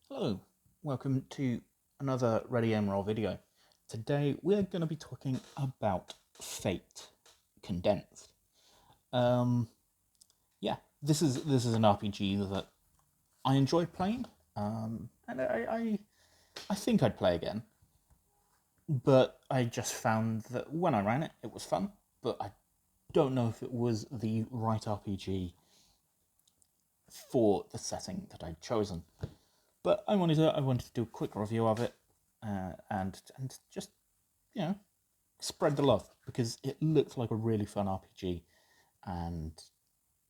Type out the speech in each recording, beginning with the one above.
Hello, welcome to another Ready Aim Roll video. Today we're going to be talking about Fate Condensed. Yeah, this is an RPG that I enjoyed playing, and I think I'd play again. But I just found that when I ran it, it was fun, but I don't know if it was the right RPG for the setting that I'd chosen. But I wanted to do a quick review of it, and just spread the love, because it looks like a really fun RPG, and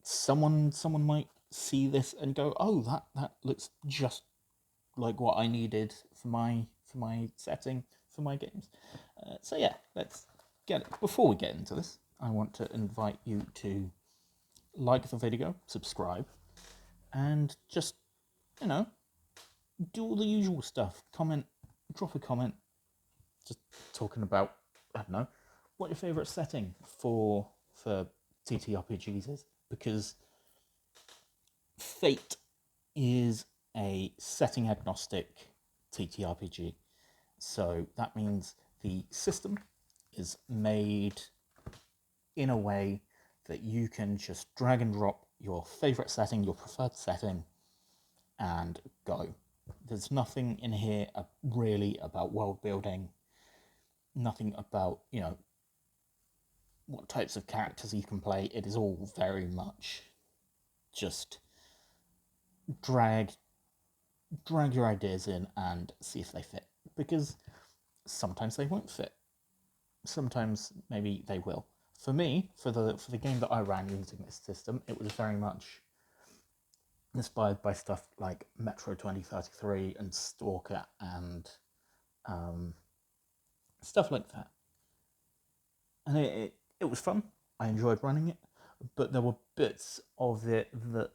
someone might see this and go, "Oh, that looks just like what I needed for my setting for my games." So yeah, let's get it. Before we get into this, I want to invite you to like the video, subscribe, and just you know do all the usual stuff. Comment, drop a comment, just talking about, I don't know, what your favourite setting for TTRPGs is, because Fate is a setting agnostic TTRPG. So that means the system is made in a way that you can just drag and drop your favourite setting, your preferred setting, and go. There's nothing in here really about world building, nothing about, what types of characters you can play. It is all very much just drag your ideas in and see if they fit, because sometimes they won't fit, sometimes maybe they will. For me, for the game that I ran using this system, it was very much inspired by stuff like Metro 2033 and Stalker and stuff like that. And it was fun. I enjoyed running it, but there were bits of it that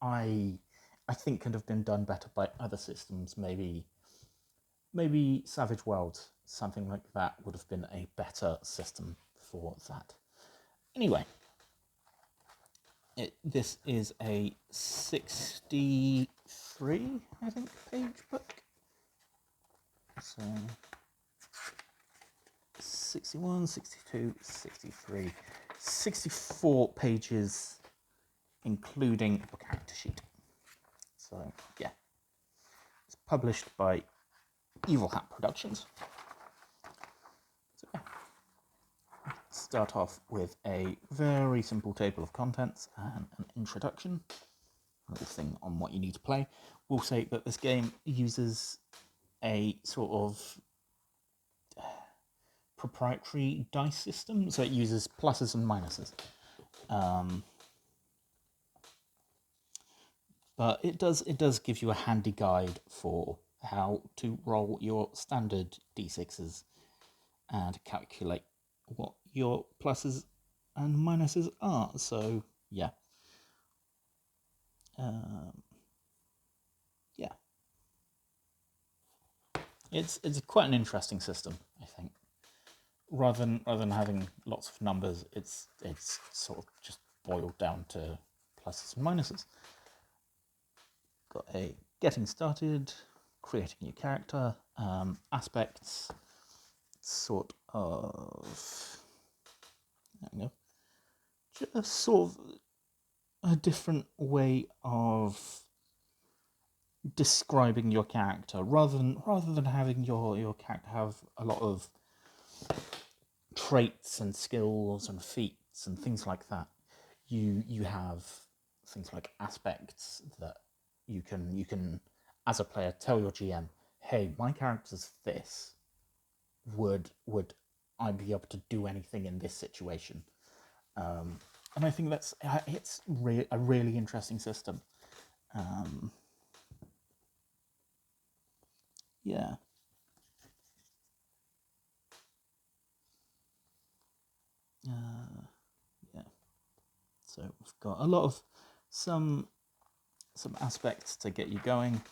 I think could have been done better by other systems. Maybe Savage Worlds, something like that, would have been a better system for that. Anyway, this is a 63, I think, page book. So 61, 62, 63, 64 pages, including a character sheet. So yeah, it's published by Evil Hat Productions. So yeah, start off with a very simple table of contents and an introduction, a little thing on what you need to play. We'll say that this game uses a sort of proprietary dice system, so it uses pluses and minuses. But it does give you a handy guide for how to roll your standard d6s and calculate what your pluses and minuses are. So yeah, yeah, it's quite an interesting system, I think. Rather than having lots of numbers, it's sort of just boiled down to pluses and minuses. Got a getting started, creating your character, aspects, sort of, I don't know, just sort of a different way of describing your character, rather than having your character have a lot of traits and skills and feats and things like that. You have things like aspects that you can as a player tell your GM, hey, my character's this. Would I be able to do anything in this situation? And I think it's a really interesting system. Yeah. Yeah. So we've got a lot of some aspects to get you going.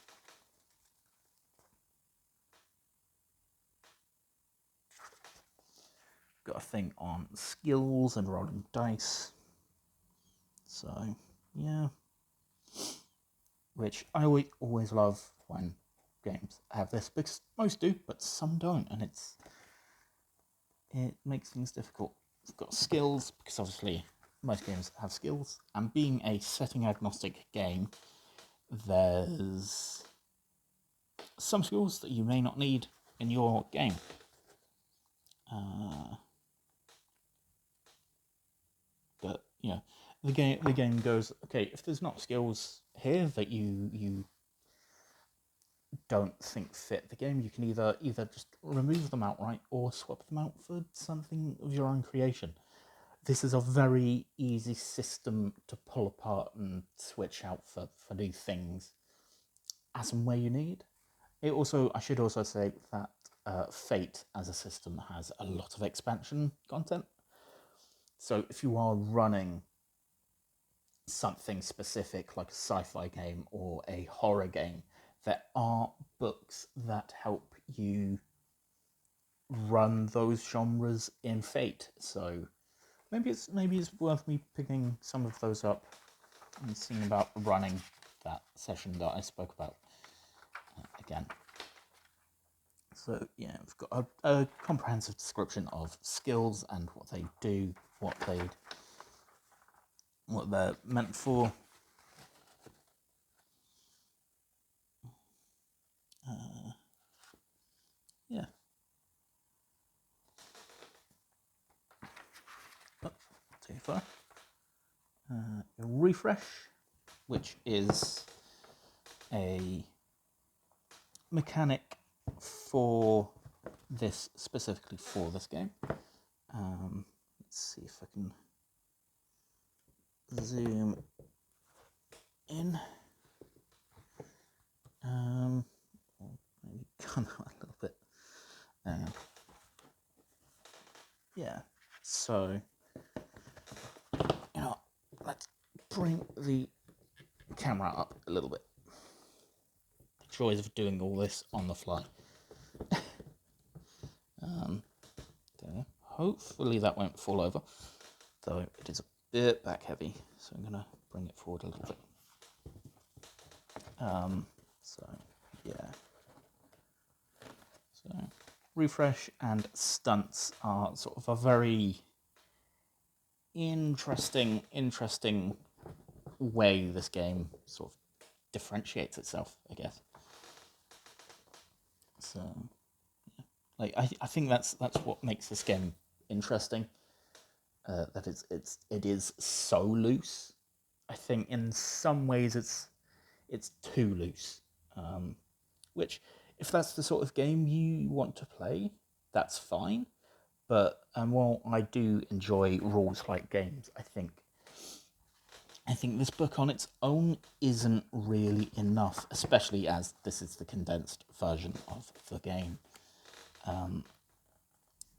Got a thing on skills and rolling dice. So yeah. which I always love when games have this, because most do, but some don't, and it makes things difficult. We've got skills, because obviously most games have skills, and being a setting agnostic game, there's some skills that you may not need in your game. But the game goes, okay, if there's not skills here that you don't think fit the game, you can either just remove them outright or swap them out for something of your own creation. This is a very easy system to pull apart and switch out for new things as and where you need. I should also say that Fate as a system has a lot of expansion content. So if you are running something specific like a sci-fi game or a horror game, there are books that help you run those genres in Fate. So maybe it's worth me picking some of those up and seeing about running that session that I spoke about again. So yeah, we've got a comprehensive description of skills and what they do, what they're meant for. Yeah. Oh, too far. Refresh, which is a mechanic specifically for this game. Let's see if I can zoom in. Maybe come out a little bit. Yeah. So, let's bring the camera up a little bit. The joys of doing all this on the fly. Hopefully that won't fall over, though it is a bit back heavy, so I'm going to bring it forward a little bit. So refresh and stunts are sort of a very interesting way this game sort of differentiates itself, I guess. So, I think that's what makes this game interesting. That it is so loose. I think in some ways it's too loose. Which, if that's the sort of game you want to play, that's fine. But while I do enjoy rules-like games, I think this book on its own isn't really enough, especially as this is the condensed version of the game.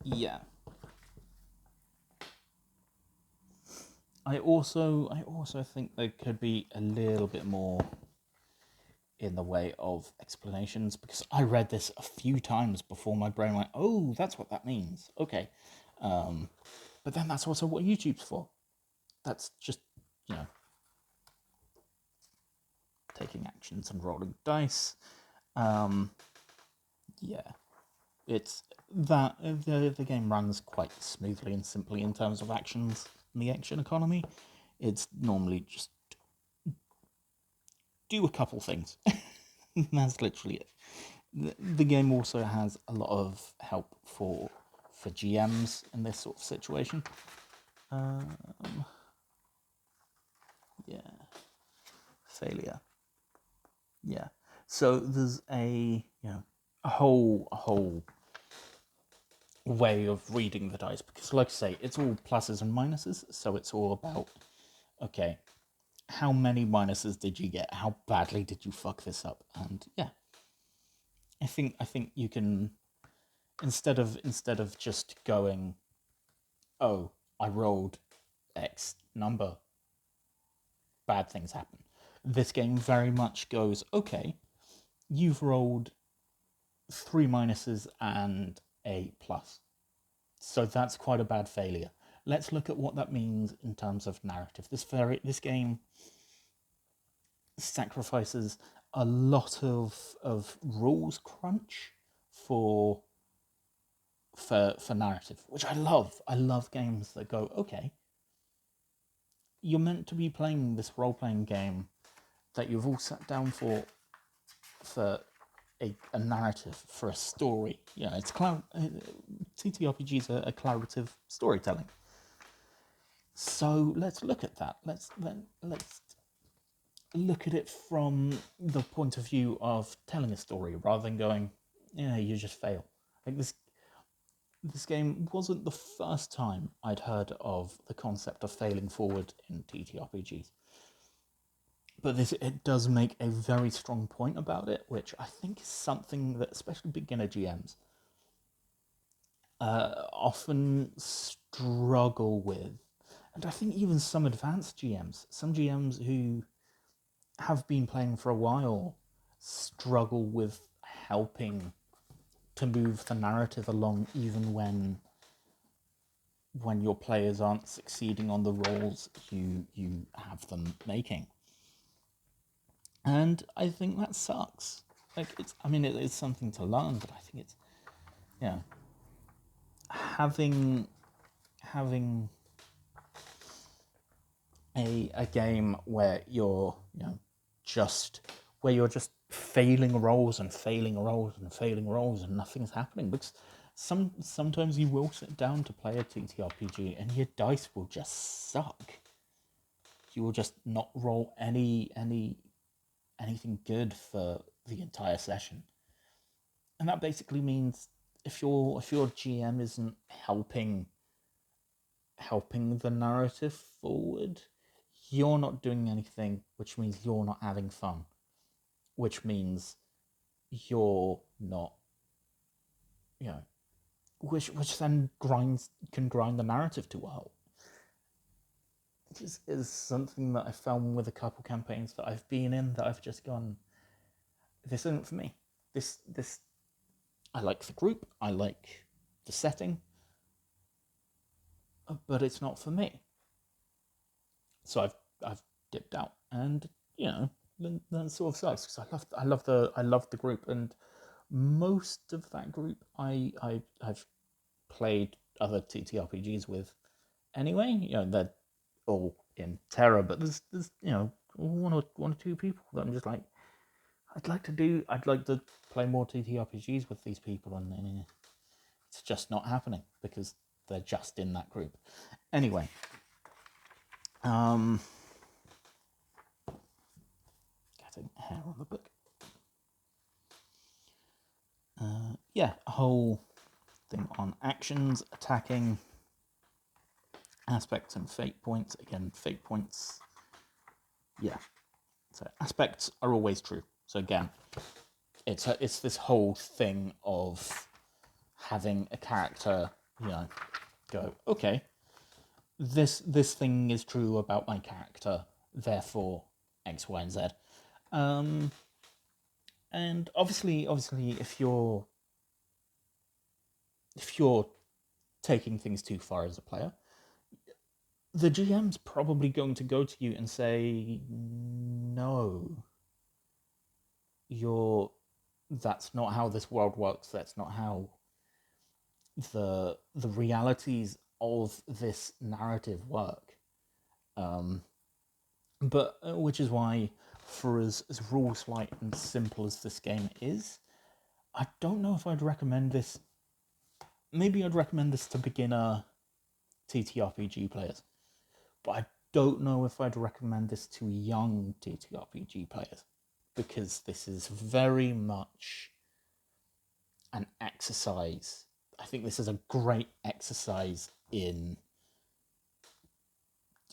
Yeah. I also think there could be a little bit more in the way of explanations, because I read this a few times before my brain went, oh, that's what that means. Okay. But then that's also what YouTube's for. That's just, taking actions and rolling dice. Yeah. It's that the game runs quite smoothly and simply in terms of actions and the action economy. It's normally just do a couple things. That's literally it. The game also has a lot of help for GMs in this sort of situation. Yeah. Failure. Yeah. So there's a whole way of reading the dice, because like I say, it's all pluses and minuses, so it's all about, okay, how many minuses did you get? How badly did you fuck this up? And yeah, I think you can, instead of just going, oh, I rolled X number, bad things happen. This game very much goes, okay, you've rolled 3 minuses and a plus. So that's quite a bad failure. Let's look at what that means in terms of narrative. This game sacrifices a lot of rules crunch for narrative, which I love. I love games that go, okay, you're meant to be playing this role-playing game that you've all sat down for a narrative, for a story. It's TTRPGs are a collaborative storytelling. So let's look at that. Let's look at it from the point of view of telling a story rather than going, you just fail. Like this game wasn't the first time I'd heard of the concept of failing forward in TTRPGs. But it does make a very strong point about it, which I think is something that especially beginner GMs often struggle with. And I think even some advanced GMs, some GMs who have been playing for a while, struggle with helping to move the narrative along, even when your players aren't succeeding on the roles you have them making. And I think that sucks. Like it's something to learn, but I think it's having a game where you're just failing rolls and failing rolls and failing rolls and nothing's happening, because sometimes you will sit down to play a TTRPG and your dice will just suck. You will just not roll anything good for the entire session, and that basically means if your GM isn't helping the narrative forward, you're not doing anything, which means you're not having fun, which means you're not, which then can grind the narrative to a halt. Which is something that I found with a couple campaigns that I've been in, that I've just gone, this isn't for me. This I like the group, I like the setting, but it's not for me. So I've dipped out, and that sort of sucks, because I love the group, and most of that group I've played other TTRPGs with anyway. They're all in Terra, but there's one or two people that I'm just like, I'd like to play more TTRPGs with these people, and it's just not happening because they're just in that group. Anyway, getting hair on the book. A whole thing on actions, attacking, aspects, and fate points. Again, fate points. Yeah. So aspects are always true. So again, it's this whole thing of having a character, go, okay, this thing is true about my character, therefore X, Y, and Z. And obviously, if you're taking things too far as a player, the GM's probably going to go to you and say, no, that's not how this world works. That's not how the realities of this narrative work. But which is why, for as rules light and simple as this game is, I don't know if I'd recommend this. Maybe I'd recommend this to beginner TTRPG players, but I don't know if I'd recommend this to young TTRPG players, because this is very much an exercise. I think this is a great exercise in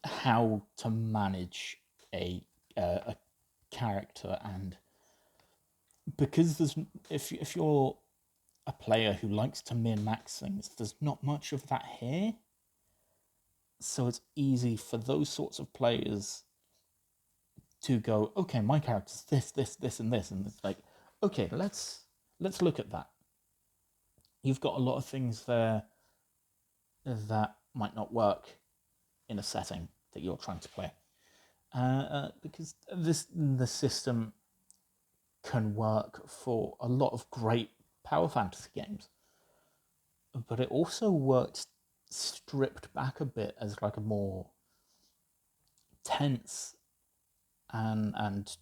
how to manage a character, and because if you're a player who likes to min-max things, there's not much of that here. So it's easy for those sorts of players to go, okay, my character's this, and this, and it's like, okay, let's look at that. You've got a lot of things there that might not work in a setting that you're trying to play. because the system can work for a lot of great power fantasy games, but it also works stripped back a bit as like a more tense and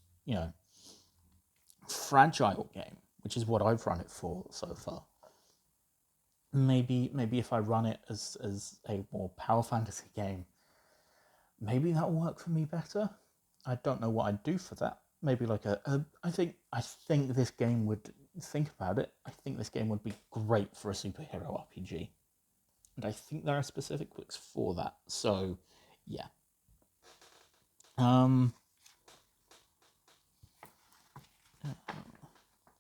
fragile game, which is what I've run it for so far. Maybe if I run it as a more power fantasy game, maybe that'll work for me better. I don't know what I'd do for that. Maybe like I think this game would, think about it, I think this game would be great for a superhero RPG. And I think there are specific books for that. So, yeah.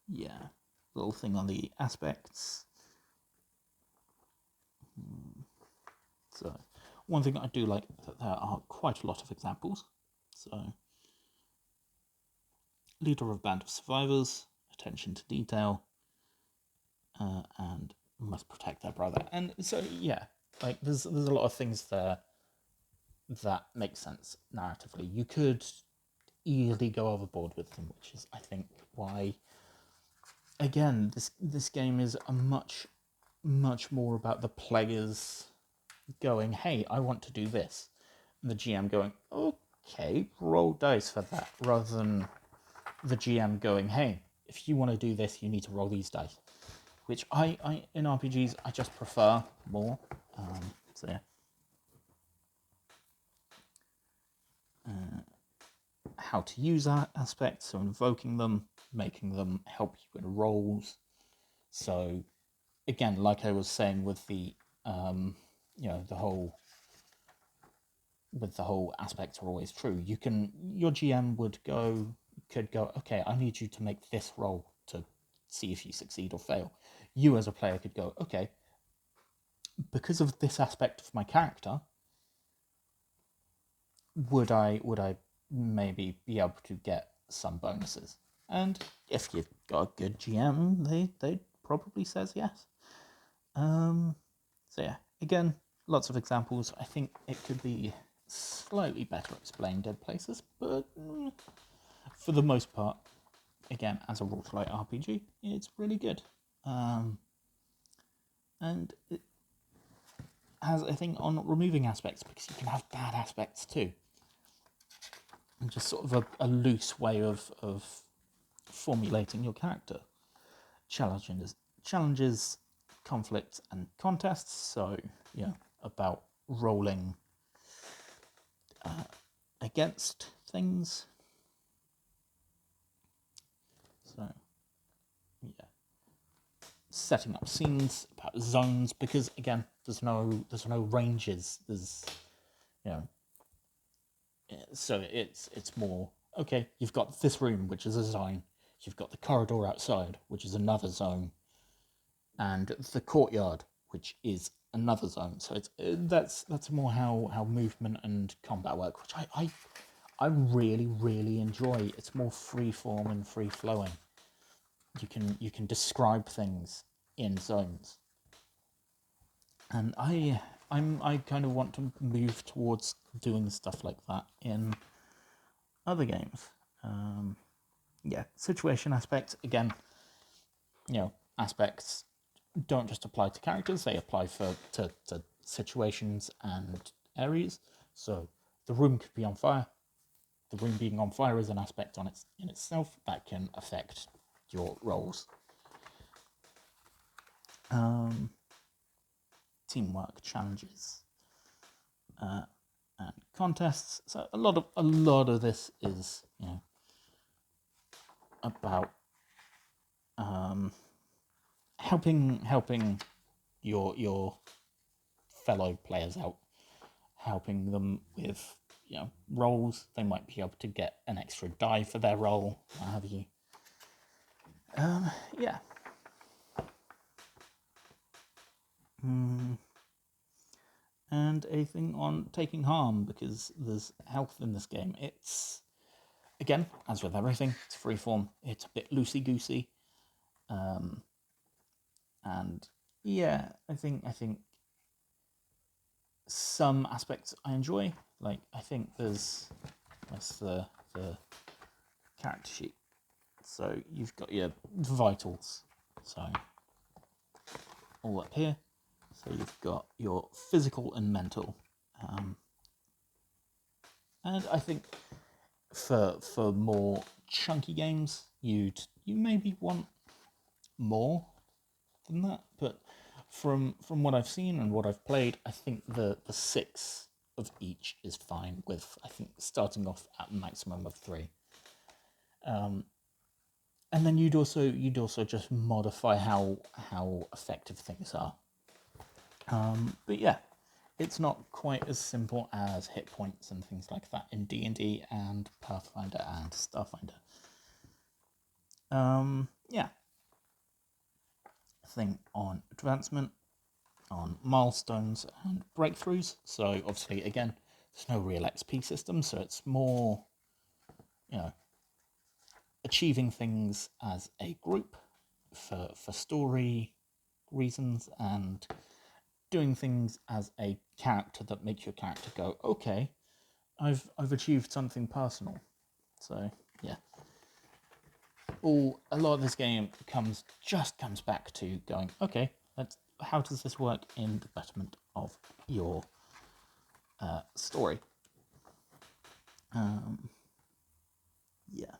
Yeah. Little thing on the aspects. So, one thing that I do like that there are quite a lot of examples. So, leader of band of survivors, attention to detail, and must protect their brother. And so, yeah, like there's a lot of things there that make sense narratively. You could easily go overboard with them, which is, I think, why, again, this game is a much more about the players going, hey, I want to do this, and the GM going, okay, roll dice for that, rather than the GM going, hey, if you want to do this, you need to roll these dice, which I in RPGs I just prefer more. So yeah. How to use aspects, so invoking them, making them help you in rolls. So again, like I was saying with the the whole aspects are always true. Your GM could go, okay, I need you to make this roll to see if you succeed or fail. You as a player could go, okay, because of this aspect of my character, would I maybe be able to get some bonuses? And if you've got a good GM, they probably says yes. So yeah, again, lots of examples. I think it could be slightly better explained in places, but for the most part, again, as a roguelite RPG, it's really good. And it has a thing on removing aspects, because you can have bad aspects too. And just sort of a loose way of formulating your character. Challenges, conflicts, and contests. So, yeah, about rolling against things. So, yeah. Setting up scenes, about zones, because again, there's no ranges. There's, so it's more, okay, you've got this room, which is a zone. You've got the corridor outside, which is another zone, and the courtyard, which is another zone. So it's that's more how movement and combat work, which I really enjoy. It's more free form and free flowing. You can describe things in zones, and I kind of want to move towards doing stuff like that in other games. Yeah, situation aspects, again, aspects don't just apply to characters, they apply to situations and areas. So the room could be on fire. The room being on fire is an aspect in itself that can affect your rolls. Teamwork, challenges, and contests. So a lot of this is about helping your fellow players out, helping them with rolls. They might be able to get an extra die for their roll, what have you. Yeah. And a thing on taking harm, because there's health in this game. It's, again, as with everything, it's freeform. It's a bit loosey-goosey. And yeah, I think some aspects I enjoy. Like, I think there's That's the character sheet. So you've got your vitals. So all up here. So you've got your physical and mental. And I think for more chunky games, you maybe want more than that. But from what I've seen and what I've played, I think the 6 of each is fine, with I think starting off at maximum of 3. And then you'd also just modify how effective things are. But yeah, it's not quite as simple as hit points and things like that in D&D and Pathfinder and Starfinder. Yeah. Thing on advancement, on milestones and breakthroughs. So obviously, again, there's no real XP system, so it's more, achieving things as a group for story reasons, and doing things as a character that make your character go, okay, I've achieved something personal. So yeah, a lot of this game comes back to going, okay, how does this work in the betterment of your story? Yeah,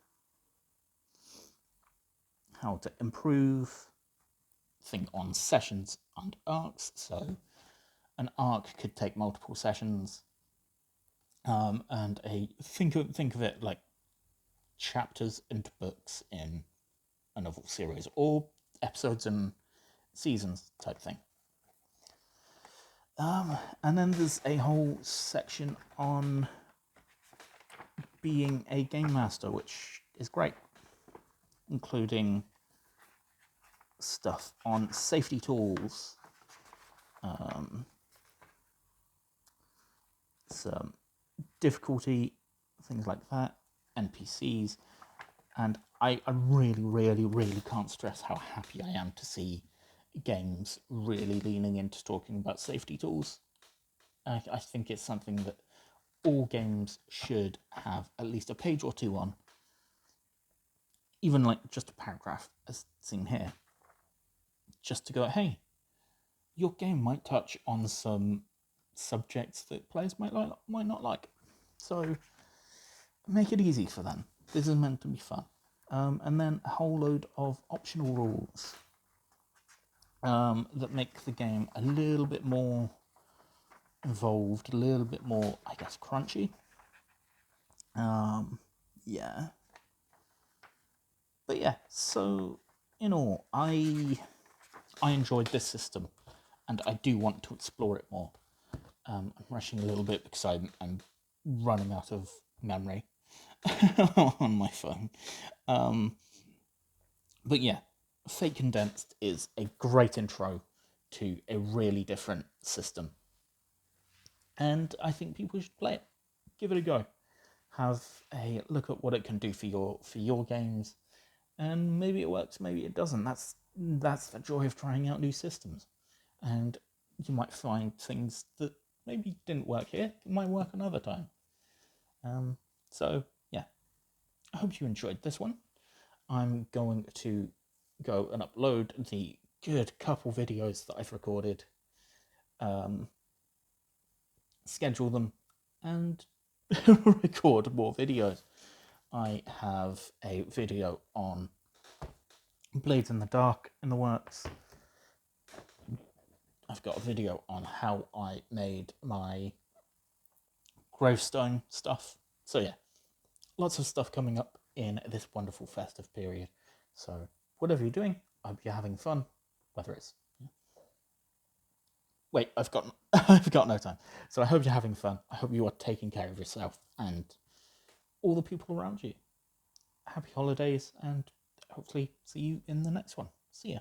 how to improve. Thing on sessions and arcs. So an arc could take multiple sessions, and think of it like chapters into books in a novel series, or episodes and seasons type thing. And then there's a whole section on being a game master, which is great, including stuff on safety tools, some difficulty, things like that, NPCs, and I really, really, really can't stress how happy I am to see games really leaning into talking about safety tools. I think it's something that all games should have at least a page or 2 on, even like just a paragraph, as seen here, just to go, hey, your game might touch on some subjects that players might not like, so make it easy for them. This is meant to be fun. And then a whole load of optional rules that make the game a little bit more involved, a little bit more, I guess, crunchy. Yeah. But yeah, so in all, I enjoyed this system, and I do want to explore it more. I'm rushing a little bit because I'm running out of memory on my phone. But yeah, Fate Condensed is a great intro to a really different system, and I think people should play it. Give it a go. Have a look at what it can do for your games, and maybe it works, maybe it doesn't. That's the joy of trying out new systems, and you might find things that maybe didn't work here that might work another time. So yeah, I hope you enjoyed this one. I'm going to go and upload the good couple videos that I've recorded, schedule them, and record more videos. I have a video on Blades in the Dark in the works. I've got a video on how I made my gravestone stuff. So yeah, lots of stuff coming up in this wonderful festive period. So whatever you're doing, I hope you're having fun, whether it's... Wait, I've got no time. So I hope you're having fun. I hope you are taking care of yourself and all the people around you. Happy holidays, and hopefully see you in the next one. See ya.